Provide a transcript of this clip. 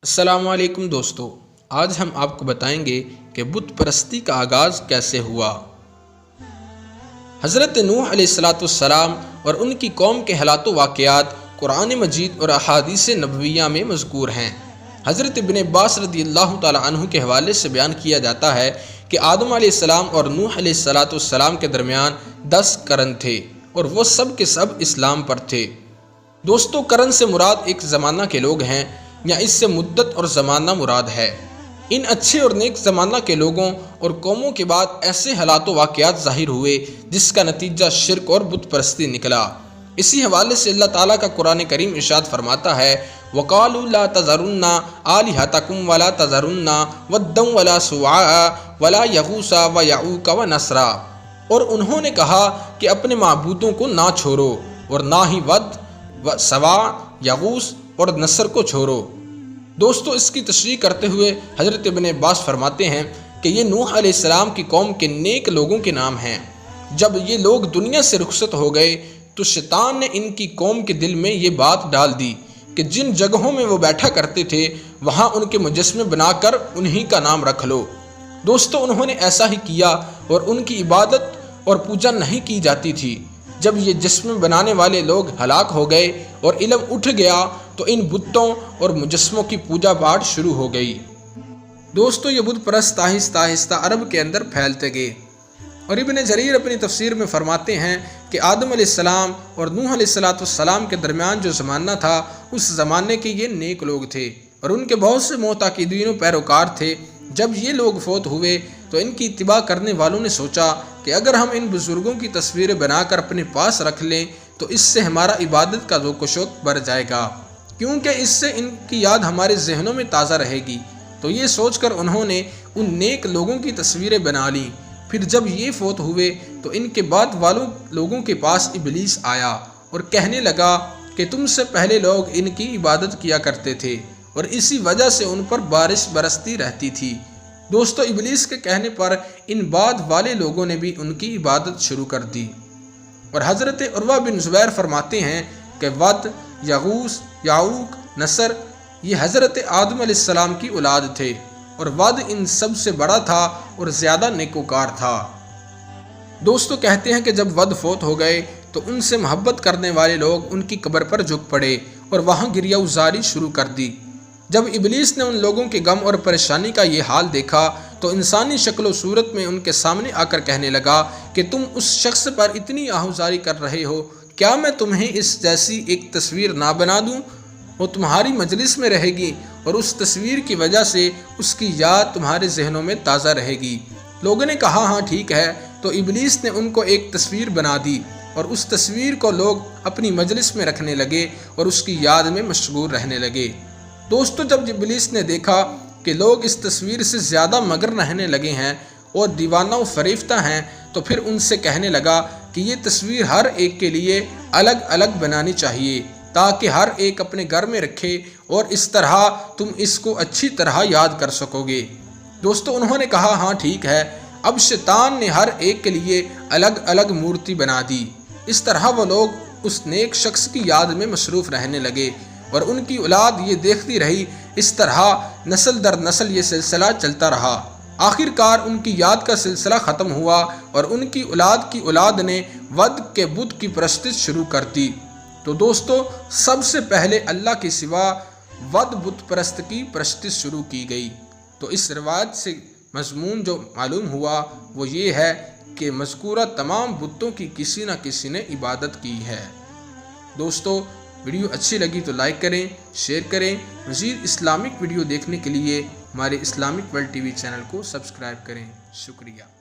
अस्सलाम वालेकुम दोस्तों, आज हम आपको बताएंगे कि बुत परस्ती का आगाज़ कैसे हुआ। हज़रत नूह अलैहिस्सलाम और उनकी कौम के हालात वाक़यात कुरान मजीद और अहादीस नबविय्या में मज़कूर हैं। हज़रत इब्न अब्बास रज़ियल्लाहु तआला अन्हु के हवाले से बयान किया जाता है कि आदम अलैहिस्सलाम और नूह अलैहिस्सलाम के दरमियान 10 करन थे और वो सब के सब इस्लाम पर थे। दोस्तों, करन से मुराद एक ज़माना के लोग हैं या इससे मुद्दत और ज़माना मुराद है। इन अच्छे और नेक ज़माना के लोगों और कौमों के बाद ऐसे हालात वाक़यात ज़ाहिर हुए जिसका नतीजा शिरक और बुत परस्ती निकला। इसी हवाले से अल्लाह ताला का कुरान करीम इरशाद फरमाता है, वक़ालू ला तज़रुन्ना आलिहतकुम वला तज़रुन्ना वद्दम वला सुआ वला यगूसा व यऊक व नसरा। और उन्होंने कहा कि अपने माबूदों को ना छोड़ो और ना ही वद व सवा यगूस और नसर को छोड़ो। दोस्तों, इसकी तशरीह करते हुए हज़रत इब्न अब्बास फरमाते हैं कि ये नूह अलैहिस्सलाम की कौम के नेक लोगों के नाम हैं। जब ये लोग दुनिया से रुखसत हो गए तो शैतान ने इनकी कौम के दिल में ये बात डाल दी कि जिन जगहों में वो बैठा करते थे वहाँ उनके मुजस्समे बनाकर उन्हीं का नाम रख लो। दोस्तों, उन्होंने ऐसा ही किया और उनकी इबादत और पूजा नहीं की जाती थी। जब ये जिस्म बनाने वाले लोग हलाक हो गए और इल्म उठ गया तो इन बुतों और मुजस्मों की पूजा पाठ शुरू हो गई। दोस्तों, ये बुत परस्त आहिस्ता आहिस्ता अरब के अंदर फैलते गए और इब्न जरीर अपनी तफसीर में फरमाते हैं कि आदम अलैहिस्सलाम और नूह अलैहिस्सलाम के दरमियान जो ज़माना था उस ज़माने के ये नेक लोग थे और उनके बहुत से मोताकिदीन पैरोकार थे। जब ये लोग फौत हुए तो इनकी इत्तिबा करने वालों ने सोचा कि अगर हम इन बुज़ुर्गों की तस्वीरें बनाकर अपने पास रख लें तो इससे हमारा इबादत का ज़ौक़ व शौक़ बढ़ जाएगा, क्योंकि इससे इनकी याद हमारे जहनों में ताज़ा रहेगी। तो ये सोचकर उन्होंने उन नेक लोगों की तस्वीरें बना लीं। फिर जब ये फौत हुए तो इनके बाद वालों लोगों के पास इबलीस आया और कहने लगा कि तुमसे पहले लोग इनकी इबादत किया करते थे और इसी वजह से उन पर बारिश बरसती रहती थी। दोस्तों, इबलीस के कहने पर इन बाद वाले लोगों ने भी उनकी इबादत शुरू कर दी। और हज़रत उर्वा बिन ज़ुबैर फरमाते हैं कि वद, यगूस, याऊक, नसर ये हज़रत आदम अलैहिस्सलाम की औलाद थे और वद इन सब से बड़ा था और ज़्यादा नेकोकार था। दोस्तों, कहते हैं कि जब वद फौत हो गए तो उनसे मोहब्बत करने वाले लोग उनकी कब्र पर झुक पड़े और वहाँ गिरिया उजारी शुरू कर दी। जब इबलीस ने उन लोगों के गम और परेशानी का ये हाल देखा तो इंसानी शक्ल व सूरत में उनके सामने आकर कहने लगा कि तुम उस शख्स पर इतनी आहुजारी कर रहे हो, क्या मैं तुम्हें इस जैसी एक तस्वीर ना बना दूं? वो तुम्हारी मजलिस में रहेगी और उस तस्वीर की वजह से उसकी याद तुम्हारे जहनों में ताज़ा रहेगी। लोगों ने कहा, हाँ ठीक है। तो इबलीस ने उनको एक तस्वीर बना दी और उस तस्वीर को लोग अपनी मजलिस में रखने लगे और उसकी याद में मशगूल रहने लगे। दोस्तों, जब इबलीस ने देखा कि लोग इस तस्वीर से ज़्यादा मगर रहने लगे हैं और दीवाना व फरीफ्ता हैं तो फिर उनसे कहने लगा कि ये तस्वीर हर एक के लिए अलग अलग बनानी चाहिए ताकि हर एक अपने घर में रखे और इस तरह तुम इसको अच्छी तरह याद कर सकोगे। दोस्तों, उन्होंने कहा, हाँ ठीक है। अब शैतान ने हर एक के लिए अलग अलग मूर्ति बना दी। इस तरह वो लोग उस नेक शख्स की याद में मसरूफ़ रहने लगे और उनकी औलाद ये देखती रही। इस तरह नस्ल दर नस्ल ये सिलसिला चलता रहा। आखिरकार उनकी याद का सिलसिला ख़त्म हुआ और उनकी औलाद ने वद के बुत की परस्तिश शुरू कर दी। तो दोस्तों, सबसे पहले अल्लाह के सिवा वद बुत परस्त की परस्तिश शुरू की गई। तो इस रिवायत से मज़मून जो मालूम हुआ वो ये है कि मज़कूरा तमाम बुतों की किसी न किसी ने इबादत की है। दोस्तों, वीडियो अच्छी लगी तो लाइक करें, शेयर करें। मज़ीद इस्लामिक वीडियो देखने के लिए हमारे इस्लामिक वर्ल्ड टीवी चैनल को सब्सक्राइब करें। शुक्रिया।